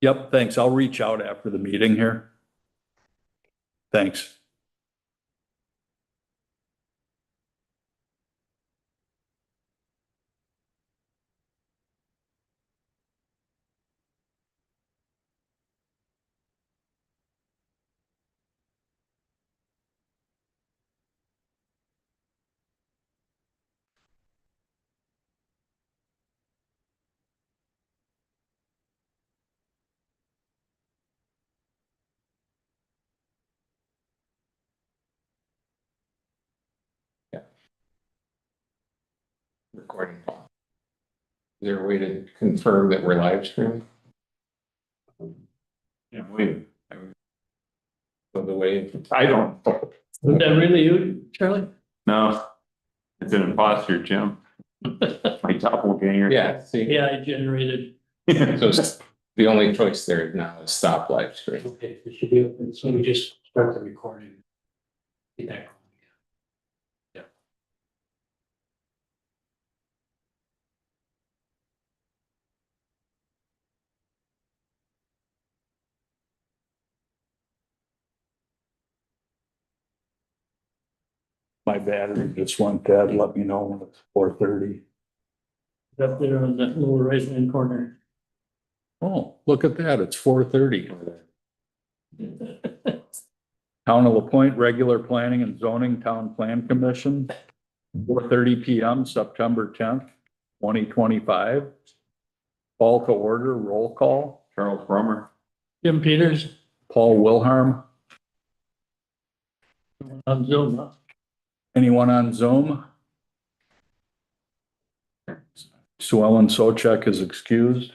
Yep, thanks. I'll reach out after the meeting here. Thanks. Recording. Is there a way to confirm that we're live streaming? Yeah, wait. So the way, I don't. Was that really you, Charlie? No, it's an imposter, Jim. My doppelganger. yeah, see, Yeah, I generated. so the only choice there now is stop live stream. Okay, it should be open, so we just start the recording. Get that going. My battery just went dead. Let me know when it's 4:30. Up there on that lower right-hand corner. Oh, look at that. It's 4:30. Town of LaPointe Regular Planning and Zoning Town Plan Commission, 4:30 PM, September 10th, 2025. Call to order, roll call. Charles Brummer. Jim Peters Paul Wilharm. on Zoom, huh? Anyone on Zoom? Sue Ellen Sochek is excused.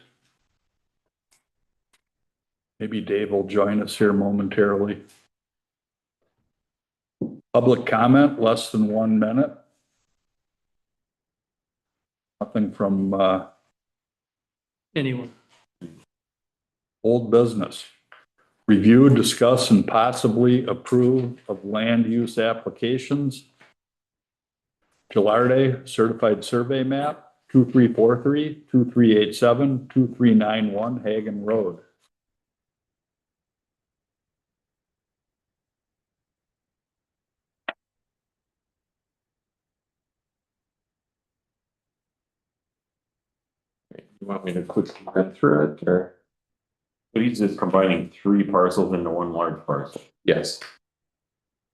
Maybe Dave will join us here momentarily. Public comment, less than 1 minute. Nothing from Anyone? old business. Review, discuss, and possibly approve of land use applications. Gilarde Certified Survey Map, 2343, 2387, 2391 Hagen Road. You want me to quickly run through it or? But he's just combining 3 parcels into 1 large parcel. Yes.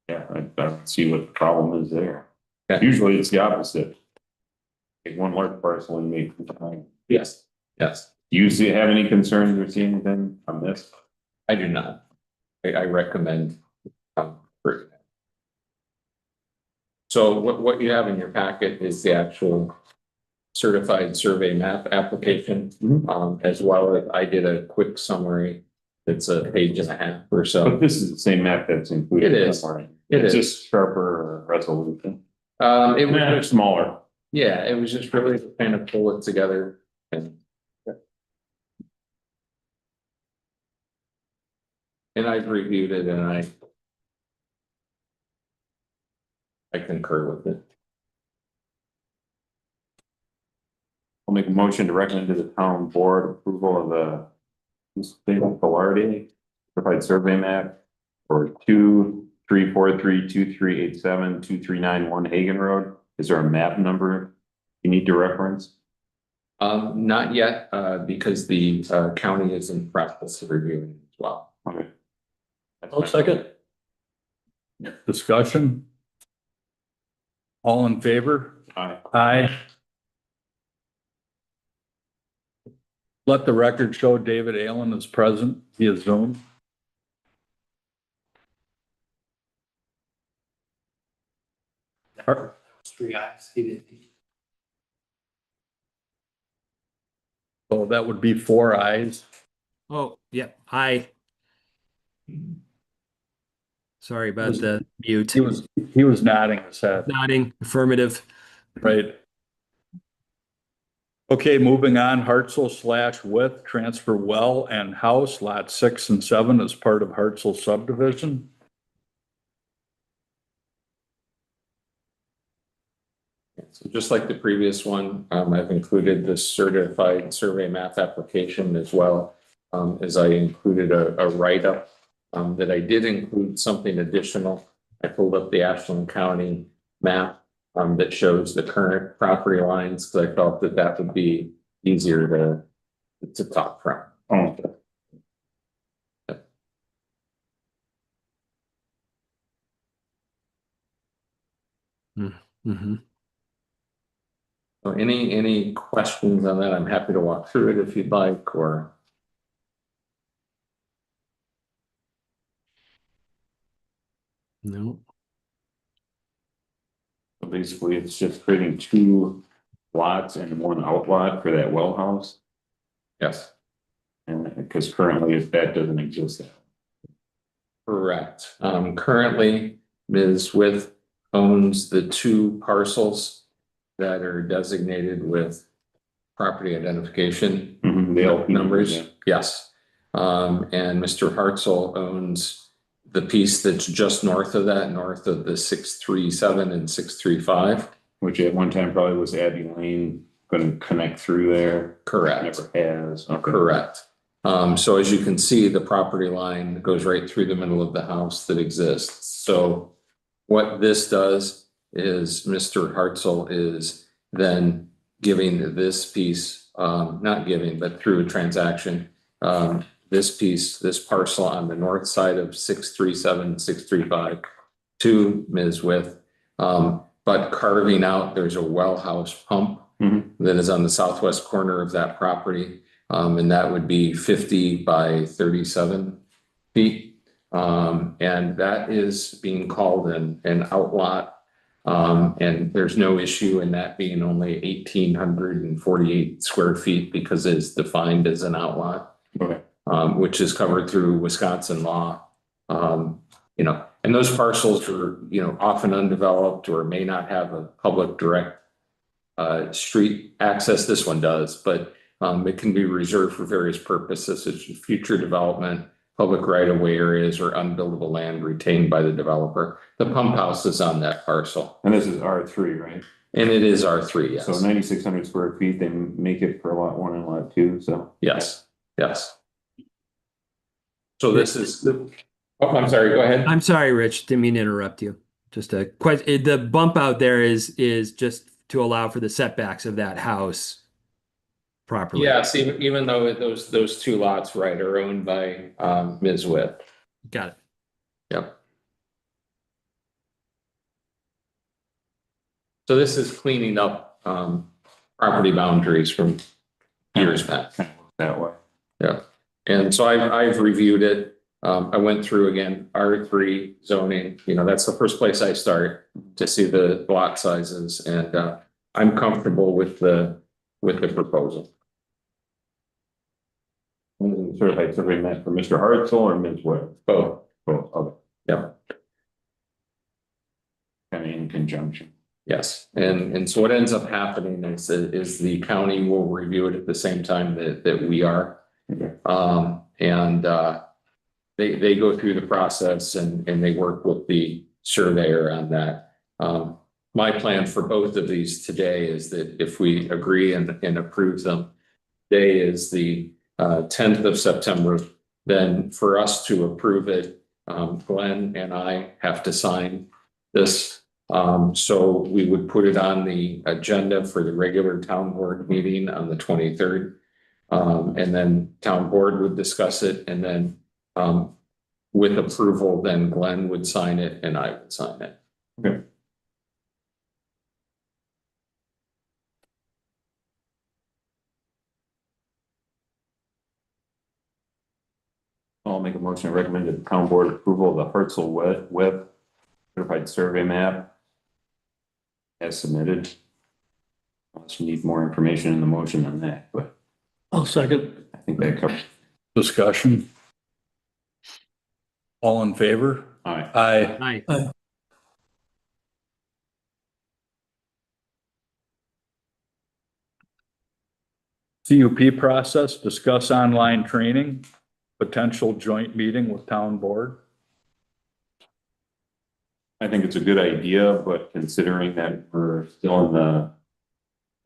Yeah, I don't see what the problem is there. Yeah. Usually it's the opposite. Take 1 large parcel and make. Yes. Yes, Do you have any concerns or see anything on this? I do not. I recommend. For- So what you have in your packet is the actual certified survey map application. As well as I did a quick summary. It's a page and a half or But so. this is the same map that's included. It is. somewhere. It It's is. just sharper resolution. It was They're just, smaller. yeah, it was just really to kind of pull it together and I've reviewed it and I concur with it. I'll make a motion to recommend to the town board approval of the Stable Velarde certified survey map for 2343, 2387, 2391 Hagen Road. Is there a map number you need to reference? Not yet, because the county is in process of reviewing as well. Okay. I'll second. Discussion? All in favor? Aye. Aye. Let the record show David Allen is present via Zoom. Are- 3 eyes. He did. So that would be 4 ayes. Oh, yeah, hi. Sorry about the mute. He was nodding his head, Nodding, affirmative. right? Okay, moving on, Hartzell/With transfer well and house, lot 6 and 7 as part of Hartzell subdivision. So just like the previous one, I've included the certified survey map application as well as I included a write-up, that I did include something additional. I pulled up the Ashland County map, that shows the current property lines, because I felt that that would be easier to talk from. Oh, Mm-hmm. So any questions on that? I'm happy to walk through it if you'd like, or. No. so basically it's just creating two lots and one outlot for that well house. Yes. And because currently that doesn't exist. Correct. Currently, Ms. With owns the two parcels that are designated with property identification The LP numbers. yeah. Yes. And Mr. Hartzell owns the piece that's just north of that, north of the 637 and 635. Which at one time probably was Abbey Lane, going to connect through there. Correct. Never has. Okay. Correct. So as you can see, the property line goes right through the middle of the house that exists. So what this does is Mr. Hartzell is then giving this piece, not giving, but through a transaction, this piece, this parcel on the north side of 637, 635 to Ms. With, but carving out, there's a well house pump that is on the southwest corner of that property. And that would be 50 by 37 feet. And that is being called an outlot. And there's no issue in that being only 1,848 square feet because it's defined as an outlot, Okay. which is covered through Wisconsin law. And those parcels are, often undeveloped or may not have a public direct street access. This one does, but it can be reserved for various purposes, such as future development, public right-of-way areas, or unbuildable land retained by the developer. The pump house is on that parcel. And this is R3, right? And it is R3, yes. So 9,600 square feet, they make it for lot 1 and lot 2, so. Yes, yes. So this is I'm sorry, go ahead. I'm sorry, Rich. Didn't mean to interrupt you. Just a question. The bump out there is just to allow for the setbacks of that house properly. Yes, even though those two lots, right, are owned by Ms. With. Got it. Yep. So this is cleaning up property boundaries from years back. Kind of looks that way. Yeah. And so I've reviewed it. I went through again, R3 zoning, that's the first place I start to see the lot sizes, and I'm comfortable with the proposal. Certified survey map for Mr. Hartzell or Ms. Webb? Both. Both, okay. Yep. Kind of in conjunction. Yes. And so what ends up happening is the county will review it at the same time that we are. Okay. They go through the process and they work with the surveyor on that. My plan for both of these today is that if we agree and approve them, today is the 10th of September, then for us to approve it, Glenn and I have to sign this. So we would put it on the agenda for the regular town board meeting on the 23rd. And then town board would discuss it, and then with approval, then Glenn would sign it and I would sign it. Okay. I'll make a motion to recommend to the town board approval of the Hartzell Webb certified survey map as submitted. Unless you need more information in the motion on that, but I'll second. I think that covers. Discussion. All in favor? Aye. Aye. Hi. CUP process, discuss online training, potential joint meeting with town board. I think it's a good idea, but considering that we're still in the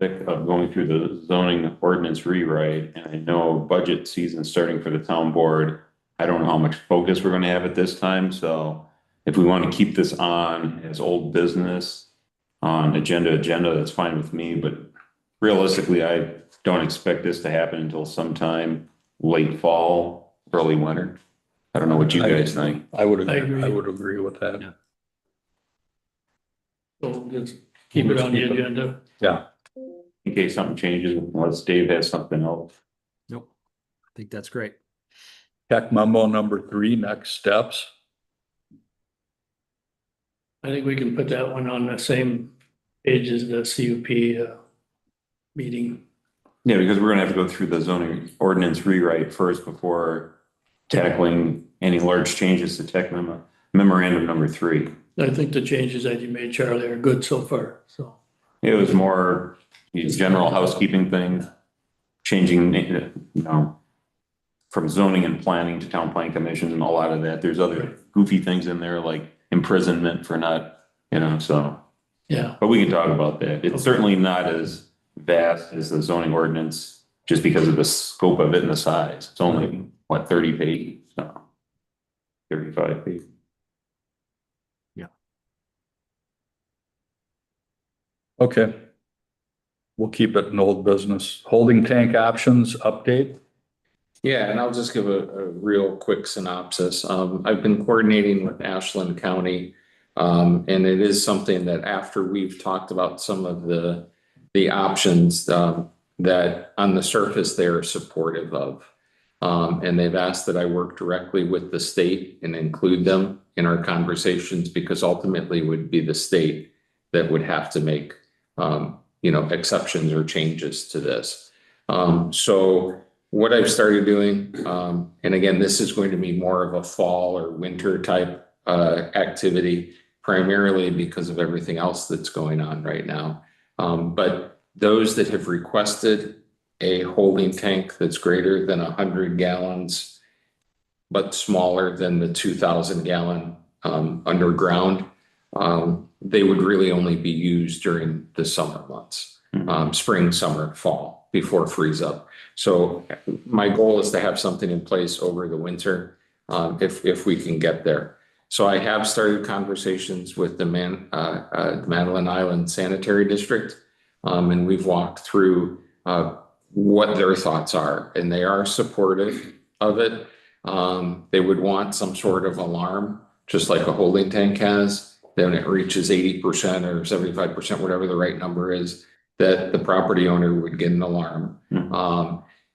thick of going through the zoning ordinance rewrite, and I know budget season starting for the town board. I don't know how much focus we're gonna have at this time, so if we want to keep this on as old business on agenda, that's fine with me, but realistically, I don't expect this to happen until sometime late fall, early winter. I don't know what you guys think. I would, I agree. I would agree with that. Yeah. So just keep it on the agenda. Yeah, In case something changes, unless Dave has something else. Nope. I think that's great. tech memo number 3, next steps. I think we can put that one on the same page as the CUP meeting. Yeah, because we're gonna have to go through the zoning ordinance rewrite first before tackling any large changes to memorandum number 3. I think the changes that you made, Charlie, are good so far, so. It was more general housekeeping things, changing, from zoning and planning to town plan commission and a lot of that. There's other goofy things in there like imprisonment for not, so, Yeah, but we can talk about that. It's certainly not as vast as the zoning ordinance just because of the scope of it and the size. It's only, 30 pages, so 35 pages. Okay. We'll keep it in old business. Holding tank options update. Yeah, and I'll just give a real quick synopsis. I've been coordinating with Ashland County. And it is something that after we've talked about some of the options, that on the surface they're supportive of. And they've asked that I work directly with the state and include them in our conversations because ultimately it would be the state that would have to make, exceptions or changes to this. So what I've started doing, and again, this is going to be more of a fall or winter type activity, primarily because of everything else that's going on right now. But those that have requested a holding tank that's greater than 100 gallons, but smaller than the 2,000 gallon underground, they would really only be used during the summer months, spring, summer, fall, before freeze up. So my goal is to have something in place over the winter, if we can get there. So I have started conversations with the Madeline Island Sanitary District, and we've walked through what their thoughts are, and they are supportive of it. They would want some sort of alarm, just like a holding tank has. Then it reaches 80% or 75%, whatever the right number is, that the property owner would get an alarm.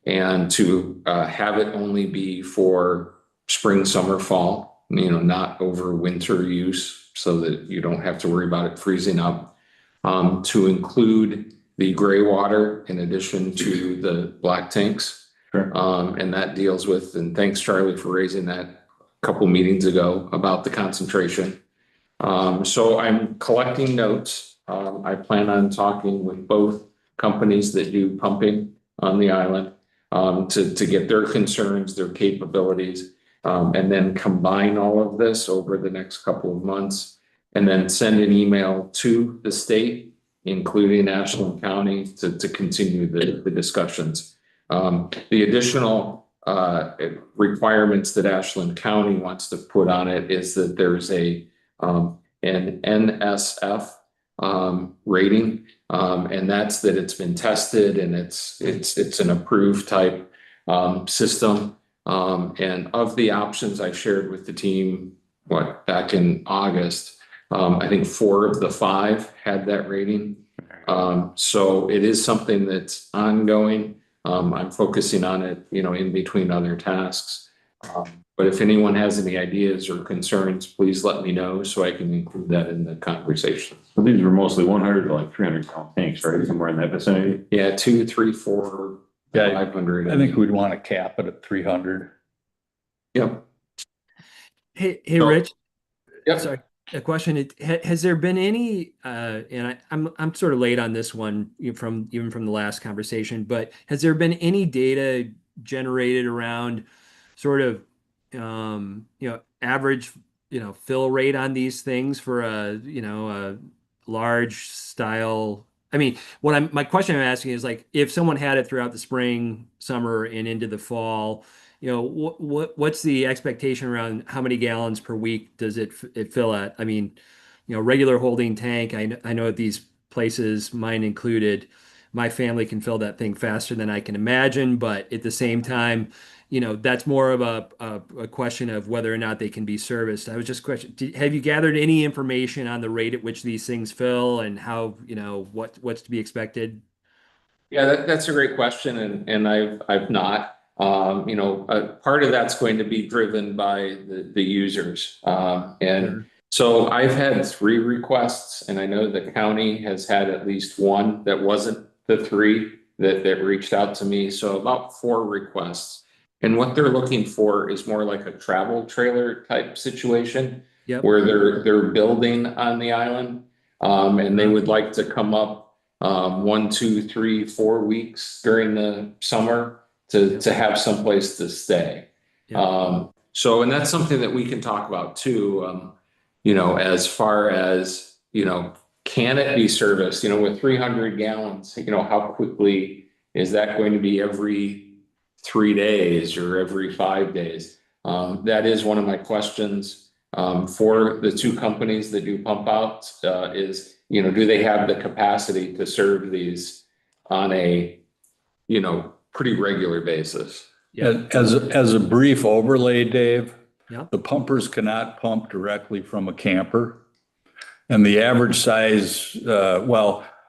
And to have it only be for spring, summer, fall, not over winter use so that you don't have to worry about it freezing up. To include the gray water in addition to the black tanks. Sure. And that deals with, and thanks Charlie for raising that a couple meetings ago about the concentration. So I'm collecting notes. I plan on talking with both companies that do pumping on the island, to get their concerns, their capabilities, and then combine all of this over the next couple of months and then send an email to the state, including Ashland County, to continue the discussions. The additional requirements that Ashland County wants to put on it is that there's an NSF rating, and that's that it's been tested and it's an approved type system. And of the options I shared with the team, back in August, I think 4 of the 5 had that rating. So it is something that's ongoing. I'm focusing on it, in between other tasks. But if anyone has any ideas or concerns, please let me know so I can include that in the conversation. So these were mostly 100 to like 300 gallon tanks, right? Somewhere in that vicinity. Yeah, 2, 3, 4, Yeah, 500. I think we'd want to cap it at 300. Yep. Hey, So- Rich. Yep. Sorry, a question. Has there been any, and I'm sort of late on this one even from the last conversation, but has there been any data generated around sort of, average, fill rate on these things for a large style? I mean, my question I'm asking is like, if someone had it throughout the spring, summer, and into the fall, what's the expectation around how many gallons per week does it fill at? I mean, regular holding tank. I know at these places, mine included, my family can fill that thing faster than I can imagine, but at the same time, that's more of a question of whether or not they can be serviced. I was just have you gathered any information on the rate at which these things fill and how, what's to be expected? Yeah, that's a great question, and I've not. Part of that's going to be driven by the users. And Sure. so I've had 3 requests, and I know the county has had at least one that wasn't the 3 that reached out to me. So about 4 requests. And what they're looking for is more like a travel trailer type situation Yep. where they're building on the island. And they would like to come up 1, 2, 3, 4 weeks during the summer to have someplace to stay. Yeah. So, and that's something that we can talk about too. As far as, can it be serviced, with 300 gallons, how quickly is that going to be every 3 days or every 5 days? That is one of my questions for the 2 companies that do pump outs is, do they have the capacity to serve these on a, pretty regular basis? Yeah. As a brief overlay, Dave, Yeah. the pumpers cannot pump directly from a camper. And the average size, a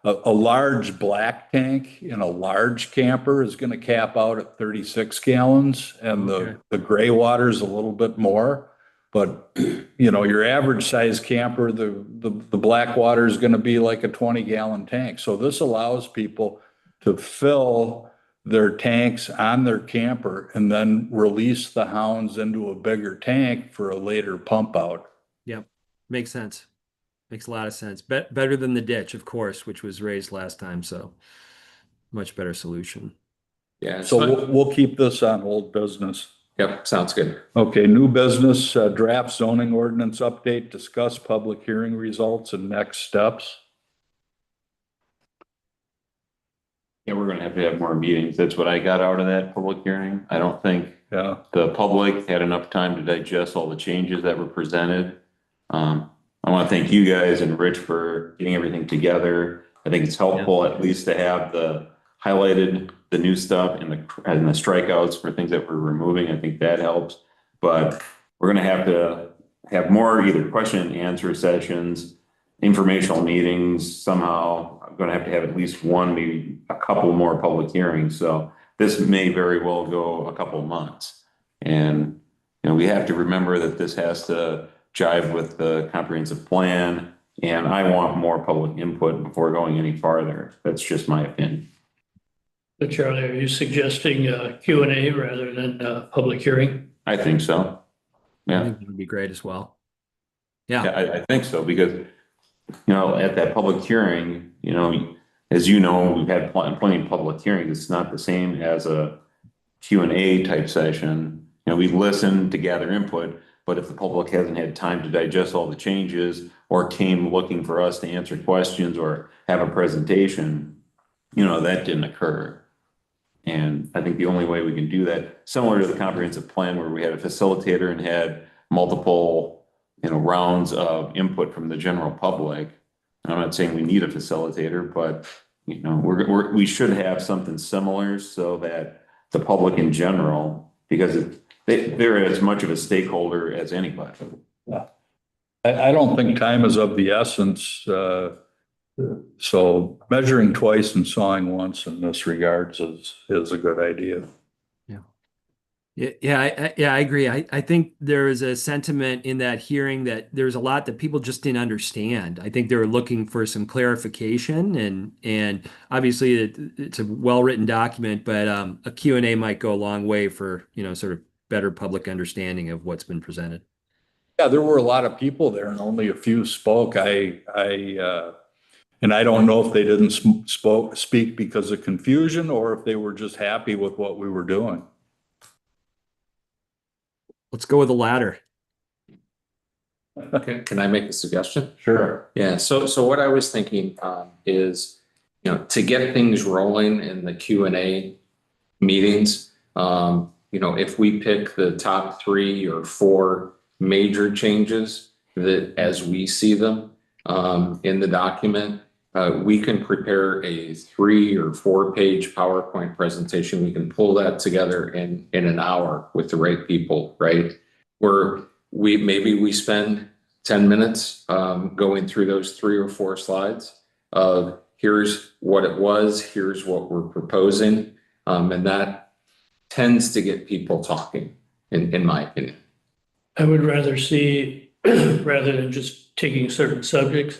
large black tank in a large camper is going to cap out at 36 gallons, and Okay. the gray water is a little bit more. But, your average size camper, the black water is going to be like a 20-gallon tank. So this allows people to fill their tanks on their camper and then release the hounds into a bigger tank for a later pump out. Yep. Makes sense. Makes a lot of sense. Better than the ditch, of course, which was raised last time. So much better solution. Yeah. So we'll keep this on old business. Yep, sounds good. Okay, new business, draft zoning ordinance update, discuss public hearing results and next steps. Yeah, we're gonna have to have more meetings. That's what I got out of that public hearing. I don't think Yeah, the public had enough time to digest all the changes that were presented. I want to thank you guys and Rich for getting everything together. I think it's helpful at least to have the highlighted the new stuff and the strikeouts for things that we're removing. I think that helps. But we're gonna have to have more either question and answer sessions, informational meetings. Somehow I'm gonna have to have at least one, maybe a couple more public hearings. So this may very well go a couple months. And we have to remember that this has to jive with the comprehensive plan, and I want more public input before going any farther. That's just my opinion. So Charlie, are you suggesting Q&A rather than public hearing? I think so. I Yeah, think it would be great as well. Yeah. yeah, I think so, because, at that public hearing, as you know, we've had plenty of public hearings. It's not the same as a Q&A type session. We listen to gather input, but if the public hasn't had time to digest all the changes or came looking for us to answer questions or have a presentation, that didn't occur. And I think the only way we can do that, similar to the comprehensive plan where we had a facilitator and had multiple, rounds of input from the general public. And I'm not saying we need a facilitator, but, we should have something similar so that the public in general, because they're as much of a stakeholder as anybody. I don't think time is of the essence. So measuring twice and sawing once in this regards is a good idea. Yeah, I agree. I think there is a sentiment in that hearing that there's a lot that people just didn't understand. I think they were looking for some clarification, and obviously it's a well-written document, but a Q&A might go a long way for, sort of better public understanding of what's been presented. Yeah, there were a lot of people there and only a few spoke. And I don't know if they didn't speak because of confusion or if they were just happy with what we were doing. Let's go with the latter. Okay, can I make a suggestion? Sure. Yeah, so what I was thinking is, to get things rolling in the Q&A meetings, if we pick the top 3 or 4 major changes that as we see them in the document, we can prepare a 3 or 4 page PowerPoint presentation. We can pull that together in an hour with the right people, right? Where we spend 10 minutes going through those 3 or 4 slides of here's what it was, here's what we're proposing. And that tends to get people talking, in my opinion. I would rather see, rather than just taking certain subjects,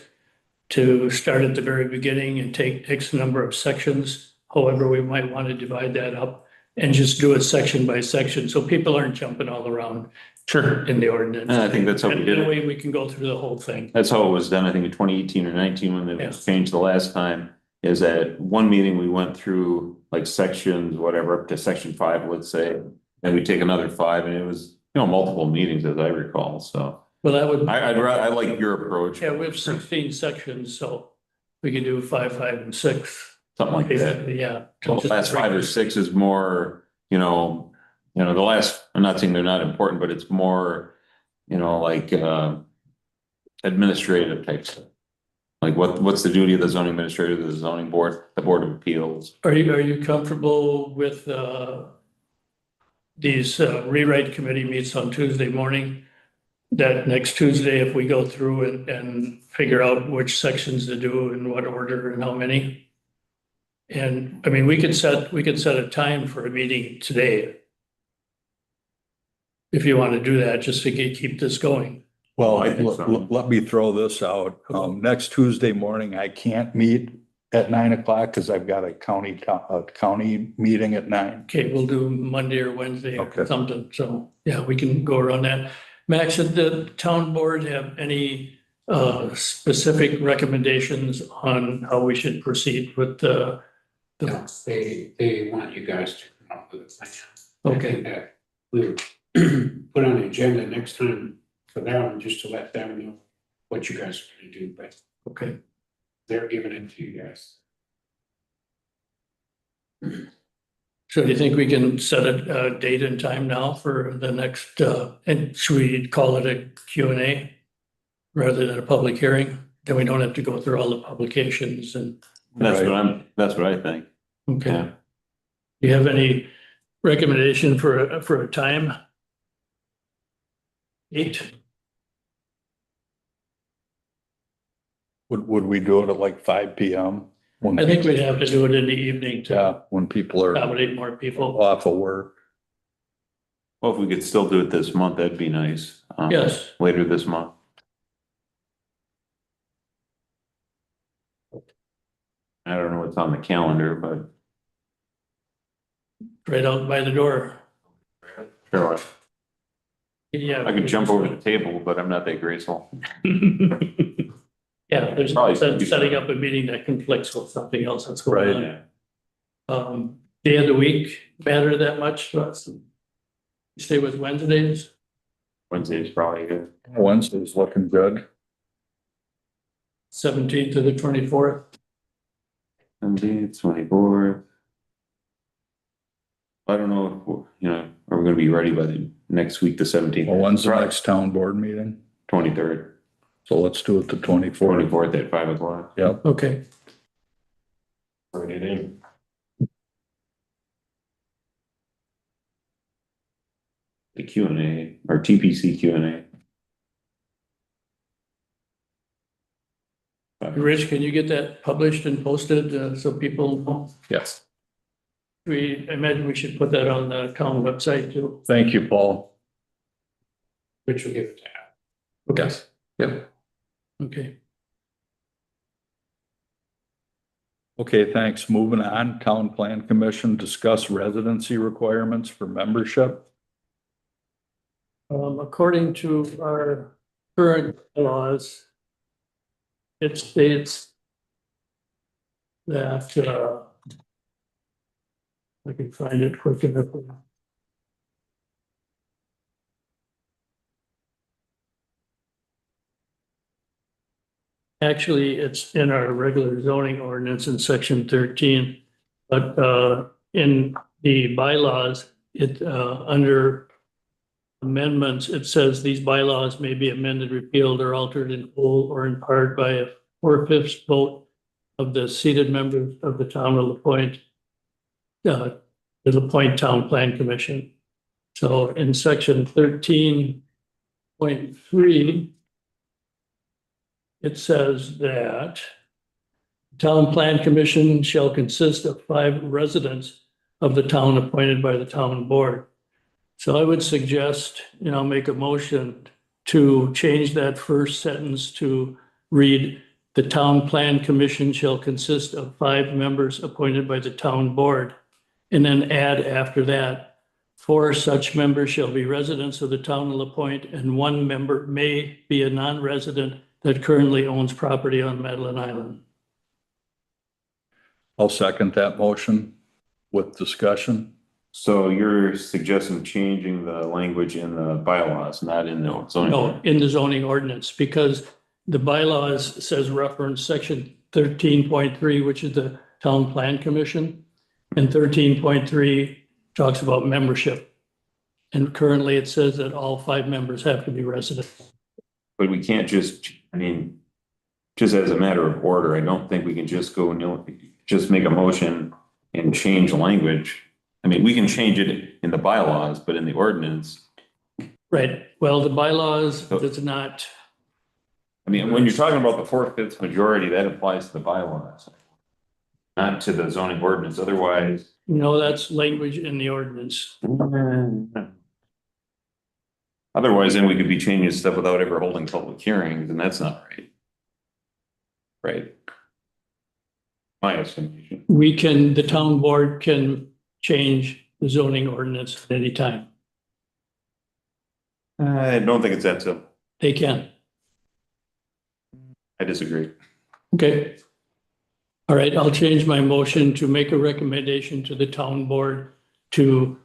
to start at the very beginning and take X number of sections, however we might want to divide that up, and just do it section by section, so people aren't jumping all around Sure. in the ordinance. And I think that's how we And did that it. way we can go through the whole thing. That's how it was done, I think in 2018 or 19 when it Yeah. was changed the last time, is that one meeting we went through like sections, whatever, up to section 5, let's say. And we take another 5 and it was, multiple meetings as I recall, so. Well, that would, I like your approach. yeah, we have 16 sections, so we could do 5, 5, and 6. Something like that. Basically, yeah. Well, the last 5 or 6 is more, the last, I'm not saying they're not important, but it's more, like, administrative type stuff. Like what's the duty of the zoning administrator, the zoning board, the board of appeals? Are you comfortable with, these rewrite committee meets on Tuesday morning? That next Tuesday, if we go through and figure out which sections to do in what order and how many? And I mean, we could set a time for a meeting today. If you want to do that, just to keep this going. Well, I think so. let me throw this out. Next Tuesday morning, I can't meet at 9 o'clock because I've got a county meeting at 9. Okay, we'll do Monday or Wednesday or Okay. something. So, yeah, we can go around that. Max, did the town board have any specific recommendations on how we should proceed with the? No, they want you guys to come up with a plan. Okay, I think that we would put on the agenda next time for them, just to let them know what you guys are gonna do, but okay. they're giving it to you guys. So do you think we can set a date and time now for the next, and should we call it a Q&A rather than a public hearing? Then we don't have to go through all the publications and, That's Right. that's what I think. okay. Yeah. Do you have any recommendation for a time? 8? Would we do it at like 5 PM? I think we'd have to do it in the evening to Yeah, when people are accommodate more people. off of work. Well, if we could still do it this month, that'd be nice. Yes. Later this month. I don't know what's on the calendar, but Right out by the door. sure, Yeah. I could jump over the table, but I'm not that graceful. Yeah, there's Probably setting up a meeting that conflicts with something else that's going on. Yeah. Day of the week matter that much to us? Stay with Wednesdays? Wednesday's probably good. Wednesday's looking good. 17th to the 24th? 24th. I don't know, if are we gonna be ready by the next week, the 17th? Well, when's the next town board meeting? 23rd, So let's do it the 24th. 24th at 5 o'clock. Yep. Okay, Bring it in. The Q&A, or TPC Q&A. Rich, can you get that published and posted so people know? Yes. I imagine we should put that on the town website too. Thank you, Paul. Which will give it to Al. Yes. Yep. Okay, Okay, thanks. Moving on, Town Plan Commission, discuss residency requirements for membership. according to our current laws, it states that, I can find it quick enough. Actually, it's in our regular zoning ordinance in section 13. But in the bylaws, under amendments, it says these bylaws may be amended, repealed, or altered in whole or in part by a 4/5 vote of the seated members of the town of LaPointe, the LaPointe Town Plan Commission. So in section 13.3, it says that Town Plan Commission shall consist of 5 residents of the town appointed by the town board. So I would suggest, make a motion to change that first sentence to read, the Town Plan Commission shall consist of 5 members appointed by the town board. And then add after that, 4 such members shall be residents of the town of LaPointe, and 1 member may be a non-resident that currently owns property on Madeline Island. I'll second that motion with discussion. So you're suggesting changing the language in the bylaws, not in the zoning? No, in the zoning ordinance, because the bylaws says reference section 13.3, which is the Town Plan Commission. And 13.3 talks about membership. And currently it says that all 5 members have to be residents. But we can't just, just as a matter of order, I don't think we can just go and just make a motion and change language. We can change it in the bylaws, but in the ordinance. Right, well, the bylaws does not, When you're talking about the 4/5 majority, that applies to the bylaws, not to the zoning ordinance. Otherwise. that's language in the ordinance. Otherwise, then we could be changing stuff without ever holding public hearings, and that's not right. Right. My estimation. The town board can change the zoning ordinance at any time. I don't think it's that simple. They can. I disagree. Okay. All right, I'll change my motion to make a recommendation to the town board to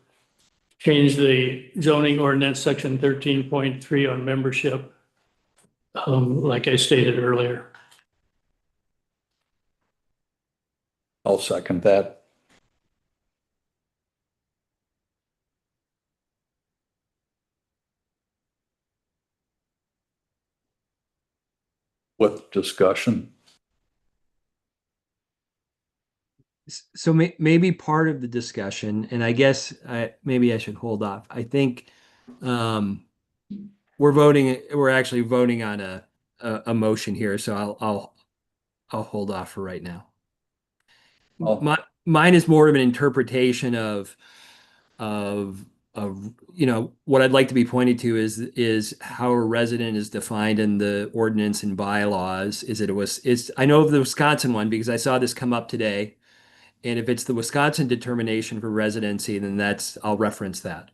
change the zoning ordinance section 13.3 on membership, like I stated earlier. I'll second that. With discussion. So maybe part of the discussion, and I guess maybe I should hold off. I think we're actually voting on a motion here, so I'll hold off for right now. Mine is more of an interpretation of what I'd like to be pointed to is how a resident is defined in the ordinance and bylaws. I know of the Wisconsin one because I saw this come up today. And if it's the Wisconsin determination for residency, then I'll reference that.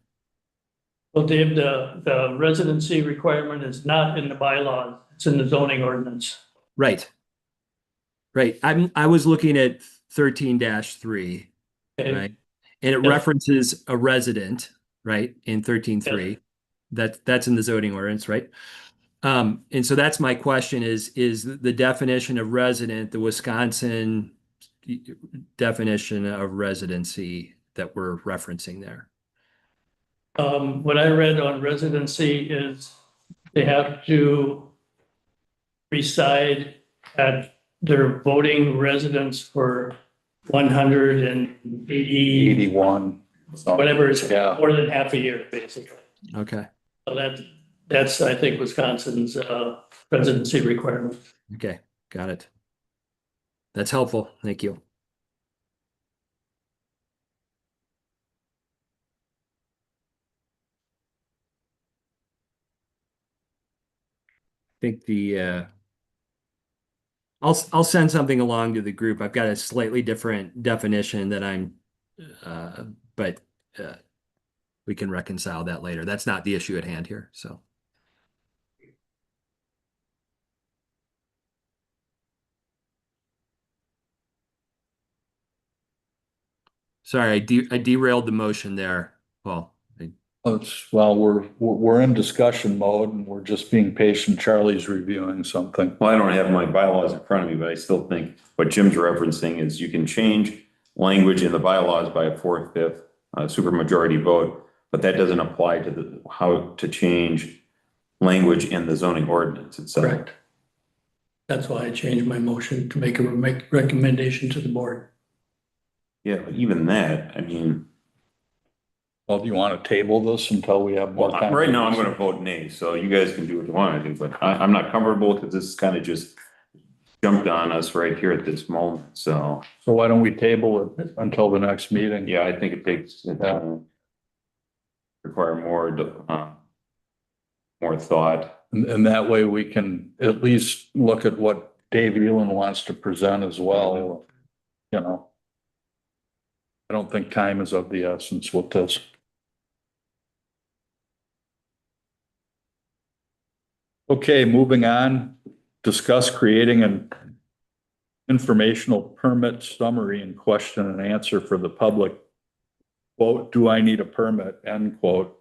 Well, Dave, the residency requirement is not in the bylaws, it's in the zoning ordinance. Right. I was looking at 13-3, Okay. right? And it Yes. references a resident, right, in 13.3. That's in the zoning ordinance, right? And so that's my question is the definition of resident, the Wisconsin definition of residency that we're referencing there? What I read on residency is they have to reside at their voting residence for 180, 81. whatever is Yeah. more than half a year, basically. Okay. So that's, I think, Wisconsin's residency requirement. Okay. Got it. That's helpful. Thank you. I think I'll send something along to the group. I've got a slightly different definition that but we can reconcile that later. That's not the issue at hand here, so. Sorry, I derailed the motion there, Paul. Well, we're in discussion mode and we're just being patient. Charlie's reviewing something. Well, I don't have my bylaws in front of me, but I still think what Jim's referencing is you can change language in the bylaws by a 4/5 supermajority vote, but that doesn't apply to how to change language in the zoning ordinance itself. Correct. That's why I changed my motion to make a recommendation to the board. Yeah, but even that, I mean, Well, do you want to table this until we have more well, time? right now I'm gonna vote nay, so you guys can do what you wanna do, but I'm not comfortable because this kind of just jumped on us right here at this moment, so. So why don't we table it until the next meeting? Yeah, I think it takes, require more thought. And that way we can at least look at what Dave Elan wants to present as well, you know. I don't think time is of the essence with this. Okay, moving on, discuss creating an informational permit summary and question and answer for the public. Quote, do I need a permit? End quote.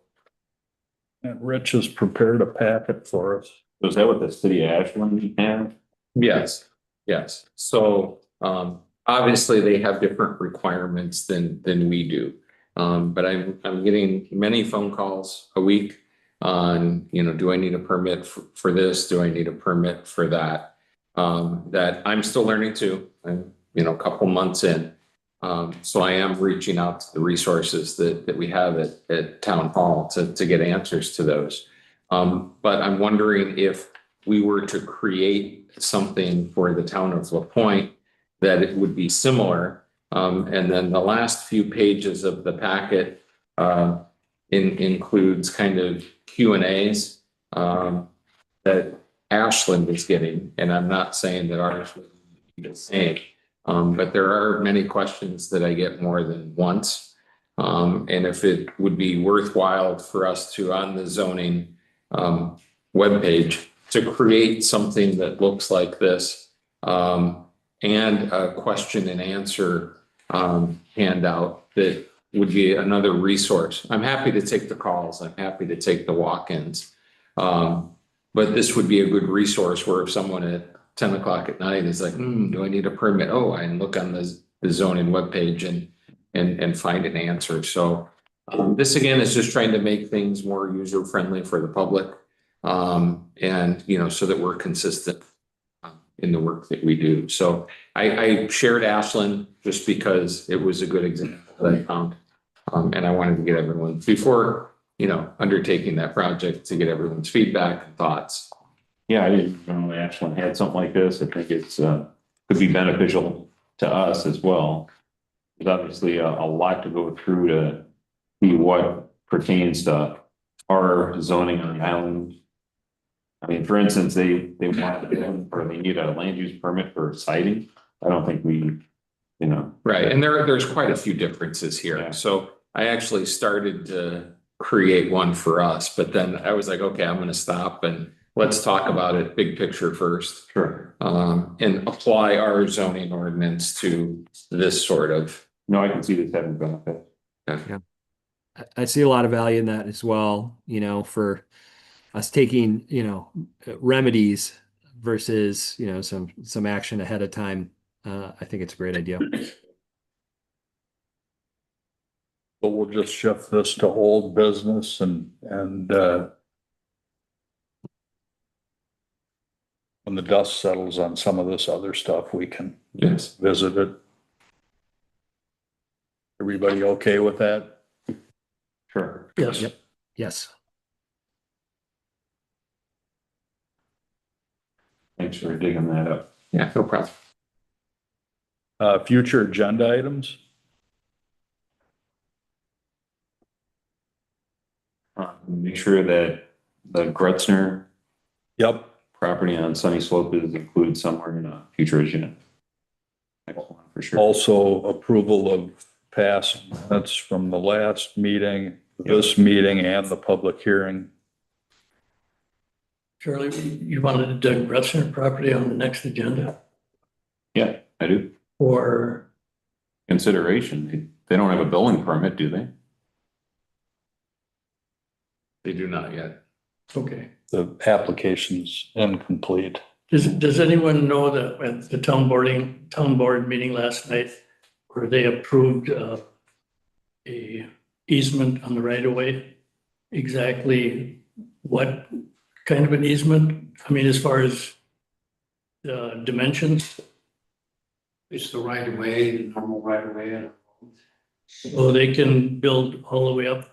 And Rich has prepared a packet for us. Was that what the city of Ashland had? Yes, yes. So, obviously they have different requirements than we do. But I'm getting many phone calls a week on, you know, do I need a permit for this? Do I need a permit for that? That I'm still learning too. I'm, you know, a couple months in. So I am reaching out to the resources that we have at Town Hall to get answers to those. But I'm wondering if we were to create something for the town of La Pointe, that it would be similar. And then the last few pages of the packet includes kind of Q&As that Ashland is getting. And I'm not saying that ours would be the same. But there are many questions that I get more than once. And if it would be worthwhile for us to, on the zoning webpage, to create something that looks like this, and a question and answer handout that would be another resource. I'm happy to take the calls. I'm happy to take the walk-ins. But this would be a good resource where if someone at 10 o'clock at night is like, do I need a permit? Oh, I can look on the zoning webpage and find an answer. So this again is just trying to make things more user-friendly for the public. And, you know, so that we're consistent in the work that we do. So I shared Ashland just because it was a good example that I found. And I wanted to get everyone, before, you know, undertaking that project, to get everyone's feedback and thoughts. Yeah, I didn't know Ashland had something like this. I think it's could be beneficial to us as well. There's obviously a lot to go through to see what pertains to our zoning on the island. I mean, for instance, they want, or they need a land use permit for siding. I don't think we, you know. Right, and there's quite a few differences here. Yeah. So I actually started to create one for us, but then I was like, okay, I'm gonna stop and let's talk about it big picture first. Sure. And apply our zoning ordinance to this sort of. No, I can see this having benefit. I see a lot of value in that as well, you know, for us taking, you know, remedies versus, you know, some action ahead of time. I think it's a great idea. But we'll just shift this to old business and when the dust settles on some of this other stuff, we can Yes. visit it. Everybody okay with that? Sure. Yes. Yep. Yes. Thanks for digging that up. Yeah, no problem. Future agenda items? Make sure that the Grutzner Yep. property on Sunny Slope is included somewhere in a future agenda. Excellent, for sure. Also approval of past minutes from the last meeting, this meeting, and the public hearing. Charlie, you wanted the Doug Brutzner property on the next agenda Yeah, I do. or Consideration. They don't have a building permit, do they? They do not yet. Okay. The application's incomplete. Does anyone know that at the town board meeting last night, where they approved a easement on the right of way? Exactly what kind of an easement? I mean, as far as dimensions, It's the right of way, the normal right of way. so they can build all the way up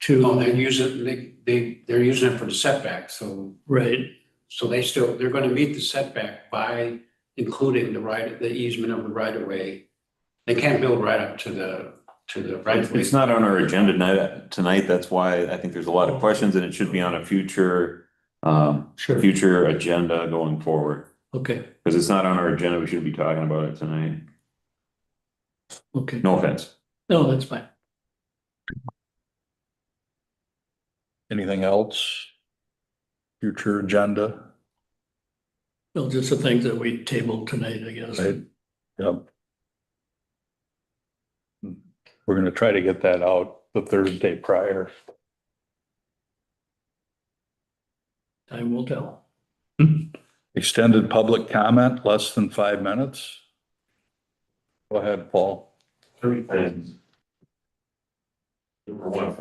Oh, to, they're using, they're using it for the setback, so, right? so they're gonna meet the setback by including the easement of the right of way. They can't build right up to the right of way. It's not on our agenda tonight. That's why I think there's a lot of questions and it should be on a future, Sure. future agenda going forward. Okay, Because it's not on our agenda. We shouldn't be talking about it tonight. okay. No offense. No, that's fine. Anything else? Future agenda? Well, just the things that we tabled tonight, I guess. Right. Yep. We're gonna try to get that out the Thursday prior. Time will tell. Extended public comment, less than 5 minutes. Go ahead, Paul. 3 things. Number one,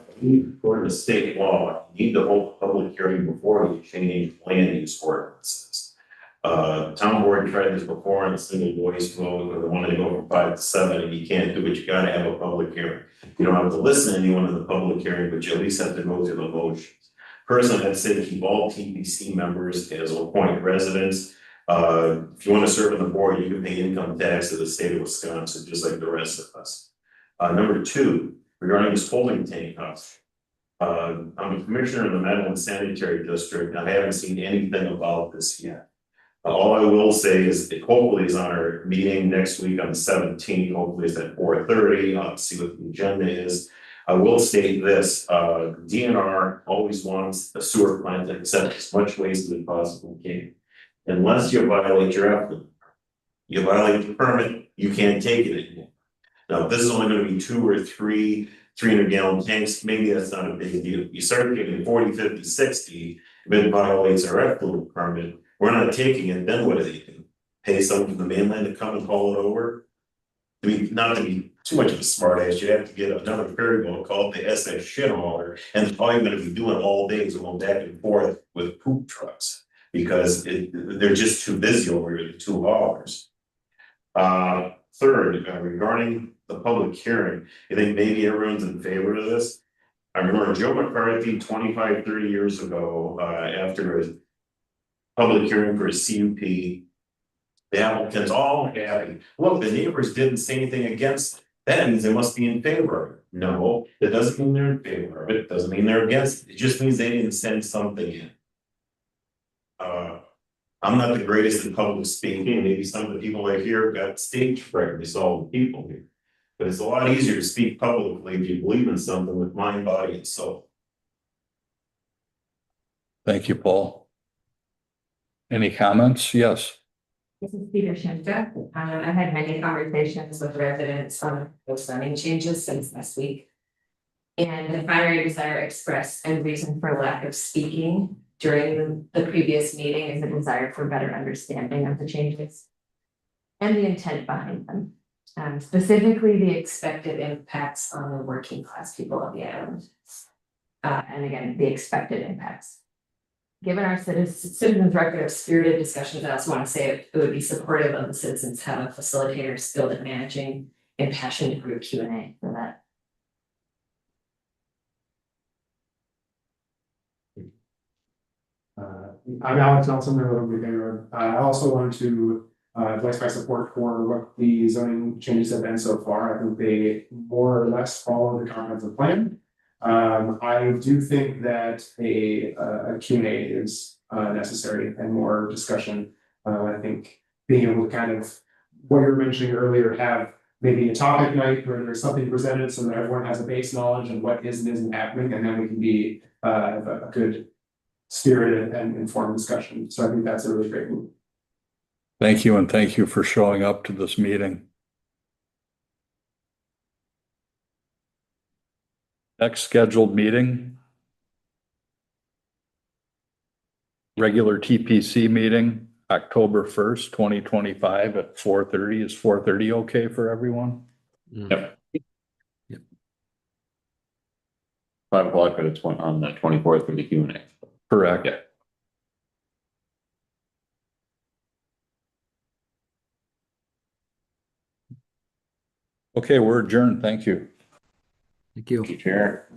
according to state law, you need to hold a public hearing before you change land use ordinances. Town board tried this before on a single voice vote, where they wanted to go from 5 to 7, and you can't do it, you gotta have a public hearing. You don't have to listen to anyone in the public hearing, but you at least have to go through the motions. Personally, I'd say keep all TPC members as appointed residents. If you wanna serve on the board, you can pay income tax to the state of Wisconsin, just like the rest of us. Number two, regarding this holding tank house. I'm a commissioner in the Meadowland Sanitary District, and I haven't seen anything about this yet. All I will say is it hopefully is on our meeting next week on the 17th, hopefully it's at 4:30, I'll see what the agenda is. I will state this, DNR always wants a sewer plant that accepts as much waste as it possibly can. Unless you violate your effluent. You violate the permit, you can't take it anymore. Now, if this is only gonna be 2 or 3 300-gallon tanks, maybe that's not a big deal. You start getting 40, 50, 60, if it violates our effluent permit, we're not taking it, then what do they do? Pay someone from the mainland to come and haul it over? I mean, not to be too much of a smart ass, you have to get another ferry boat called the SS shit hauler, and all you're gonna be doing all day is going back and forth with poop trucks. Because they're just too busy over here, the 2 haulers. Third, regarding the public hearing, I think maybe everyone's in favor of this. I remember Joe McCarthy 25, 30 years ago, after a public hearing for a CUP. The applicants all happy. Look, the neighbors didn't say anything against it. That means they must be in favor of it. No, that doesn't mean they're in favor of it. Doesn't mean they're against it. It just means they didn't send something in. I'm not the greatest in public speaking. Maybe some of the people I hear got stage fright. They saw the people here. But it's a lot easier to speak publicly if you believe in something with mind, body, and soul. Thank you, Paul. Any comments? Yes. This is Peter Shinta. I've had many conversations with residents on those zoning changes since last week. And the primary desire expressed and reason for lack of speaking during the previous meeting is a desire for better understanding of the changes and the intent behind them. Specifically, the expected impacts on the working class people of the island. And again, the expected impacts. Given our citizens' record of spirited discussions, I also want to say it would be supportive of the citizens have a facilitator skilled at managing impassioned group Q&A for that. I'm Alex Nelson, I live on Blue Bay Road. I also wanted to voice my support for what the zoning changes have been so far. I think they more or less follow the comprehensive plan. I do think that a Q&A is necessary and more discussion. I think being able to kind of, what you were mentioning earlier, have maybe a topic night where there's something presented so that everyone has a base knowledge of what is and isn't happening, and then we can be have a good spirited and informed discussion. So I think that's a really great move. Thank you, and thank you for showing up to this meeting. Next scheduled meeting, Regular TPC meeting, October 1st, 2025 at 4:30. Is 4:30 okay for everyone? Yep. Yep. 5 o'clock on the 24th for the Q&A. Correct. Yeah. Okay, we're adjourned. Thank you. Thank you. Thank you, Chair.